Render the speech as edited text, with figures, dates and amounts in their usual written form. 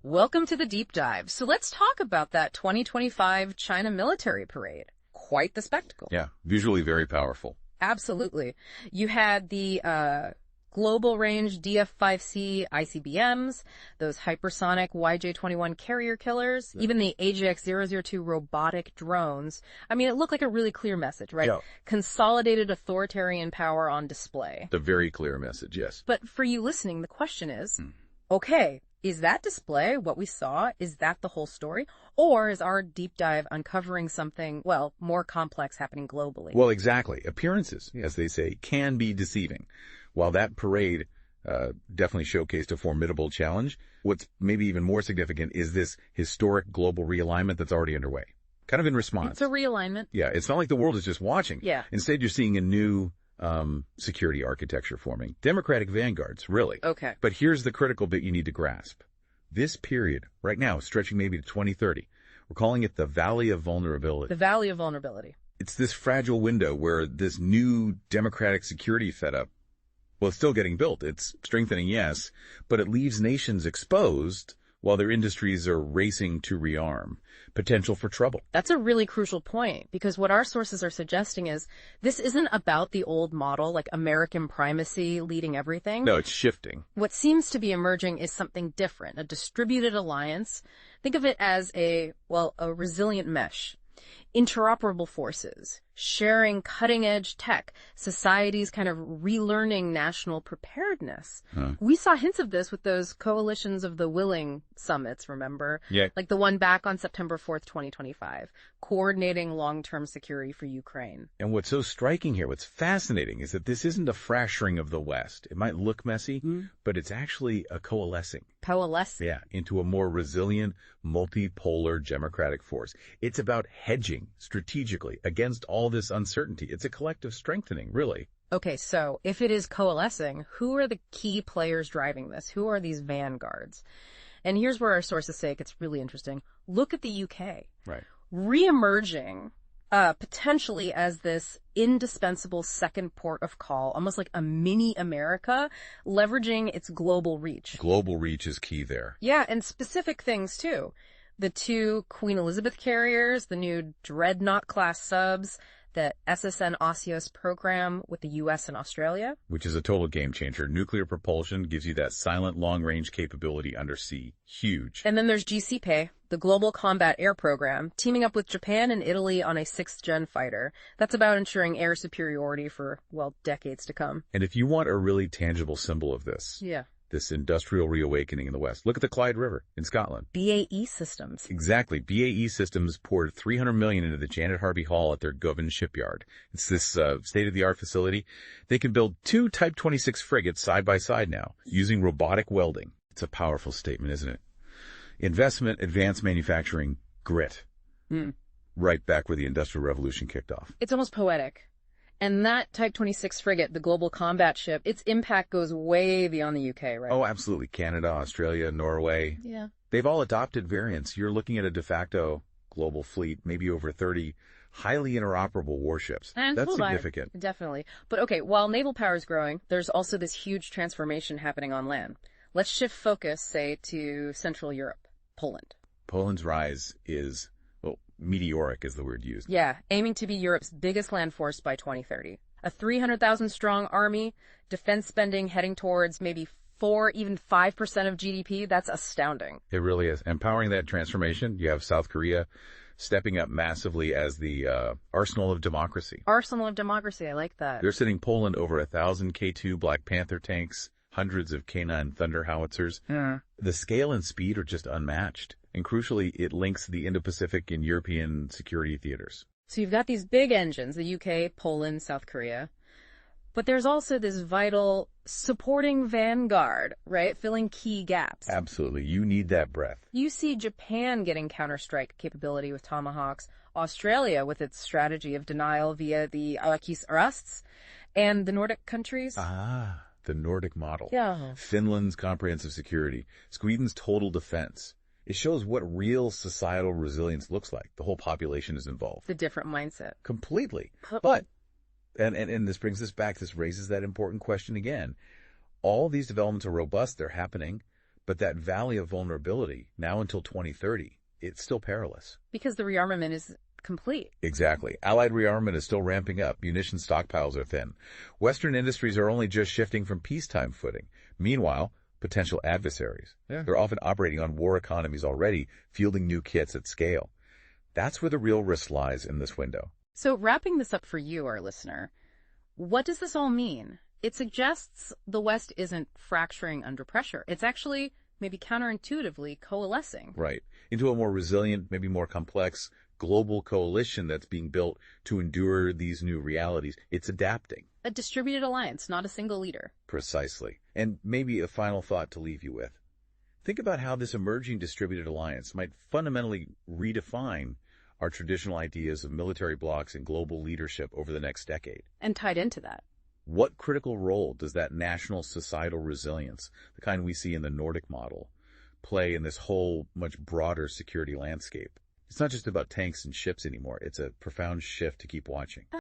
Welcome to the deep dive. So let's talk about that 2025 China military parade. Quite the spectacle. Yeah, visually very powerful. Absolutely. You had the global range DF-5C ICBMs, those hypersonic YJ-21 carrier killers, even the AJX-002 robotic drones. I mean, it looked like a really clear message, right? Yeah. Consolidated authoritarian power on display. The very clear message, yes. But for you listening, the question is, okay, is that display what we saw? Is that the whole story? Or is our deep dive uncovering something, well, more complex happening globally? Well, exactly. Appearances, as they say, can be deceiving. While that parade definitely showcased a formidable challenge, what's maybe even more significant is this historic global realignment that's already underway. Kind of in response. It's a realignment. Yeah, it's not like the world is just watching. Yeah. Instead, you're seeing a new security architecture forming. Democratic vanguards, really. Okay. But here's the critical bit you need to grasp. This period, right now, stretching maybe to 2030, we're calling it the Valley of Vulnerability. The Valley of Vulnerability. It's this fragile window where this new democratic security setup, well, it's still getting built. It's strengthening, yes, but it leaves nations exposed while their industries are racing to rearm. Potential for trouble. That's a really crucial point, because what our sources are suggesting is this isn't about the old model, like American primacy leading everything. No, it's shifting. What seems to be emerging is something different, a distributed alliance. Think of it as a resilient mesh. Interoperable forces, sharing cutting-edge tech, societies kind of relearning national preparedness. We saw hints of this with those coalitions of the willing summits, remember? Yeah. Like the one back on September 4th, 2025, coordinating long-term security for Ukraine. And what's so striking here, what's fascinating, is that this isn't a fracturing of the West. It might look messy, but it's actually a coalescing. Coalescing. Yeah, into a more resilient, multipolar democratic force. It's about hedging strategically against all this uncertainty. It's a collective strengthening, really. Okay, so if it is coalescing, who are the key players driving this? Who are these vanguards? And here's where our sources say it gets really interesting. Look at the UK. Right. Re-emerging potentially as this indispensable second port of call, almost like a mini America, leveraging its global reach. Global reach is key there. Yeah, and specific things too. The two Queen Elizabeth carriers, the new Dreadnought-class subs, the SSN Osios program with the U.S. and Australia. Which is a total game changer. Nuclear propulsion gives you that silent long-range capability undersea. Huge. And then there's GCPay, the Global Combat Air Program, teaming up with Japan and Italy on a 6th-gen fighter. That's about ensuring air superiority for, well, decades to come. And if you want a really tangible symbol of this, this industrial reawakening in the West, look at the Clyde River in Scotland. BAE Systems. Exactly. BAE Systems poured $300 million into the Janet Harvey Hall at their Govan shipyard. It's this state-of-the-art facility. They can build 2 Type 26 frigates side by side now using robotic welding. It's a powerful statement, isn't it? Investment, advanced manufacturing, grit. Right back where the Industrial Revolution kicked off. It's almost poetic. And that Type 26 frigate, the global combat ship, its impact goes way beyond the UK, right? Oh, absolutely. Canada, Australia, Norway. Yeah. They've all adopted variants. You're looking at a de facto global fleet, maybe over 30 highly interoperable warships. And that's significant. Definitely. But okay, while naval power is growing, there's also this huge transformation happening on land. Let's shift focus, say, to Central Europe, Poland. Poland's rise is, well, meteoric is the word used. Yeah, aiming to be Europe's biggest land force by 2030. A 300,000-strong army, defense spending heading towards maybe 4, even 5% of GDP. That's astounding. It really is. Empowering that transformation, you have South Korea stepping up massively as the arsenal of democracy. Arsenal of democracy, I like that. They're sending Poland over 1,000 K2 Black Panther tanks, hundreds of K9 Thunder howitzers. The scale and speed are just unmatched. And crucially, it links the Indo-Pacific and European security theaters. So you've got these big engines, the UK, Poland, South Korea. But there's also this vital supporting vanguard, right? Filling key gaps. Absolutely. You need that breadth. You see Japan getting counterstrike capability with Tomahawks, Australia with its strategy of denial via the Arakis arrests, and the Nordic countries. The Nordic model. Yeah. Finland's comprehensive security. Sweden's total defense. It shows what real societal resilience looks like. The whole population is involved. The different mindset. Completely. But, and this brings us back, this raises that important question again. All these developments are robust, they're happening, But that valley of vulnerability, now until 2030, it's still perilous. Because the rearmament is complete. Exactly. Allied rearmament is still ramping up. Munition stockpiles are thin. Western industries are only just shifting from peacetime footing. Meanwhile, potential adversaries. They're often operating on war economies already, fielding new kits at scale. That's where the real risk lies in this window. So wrapping this up for you, our listener, what does this all mean? It suggests the West isn't fracturing under pressure. It's actually maybe counterintuitively coalescing. Right. Into a more resilient, maybe more complex, global coalition that's being built to endure these new realities. It's adapting. A distributed alliance, not a single leader. Precisely. And maybe a final thought to leave you with. Think about how this emerging distributed alliance might fundamentally redefine our traditional ideas of military blocs and global leadership over the next decade. And tied into that, what critical role does that national societal resilience, the kind we see in the Nordic model, play in this whole much broader security landscape? It's not just about tanks and ships anymore. It's a profound shift to keep watching.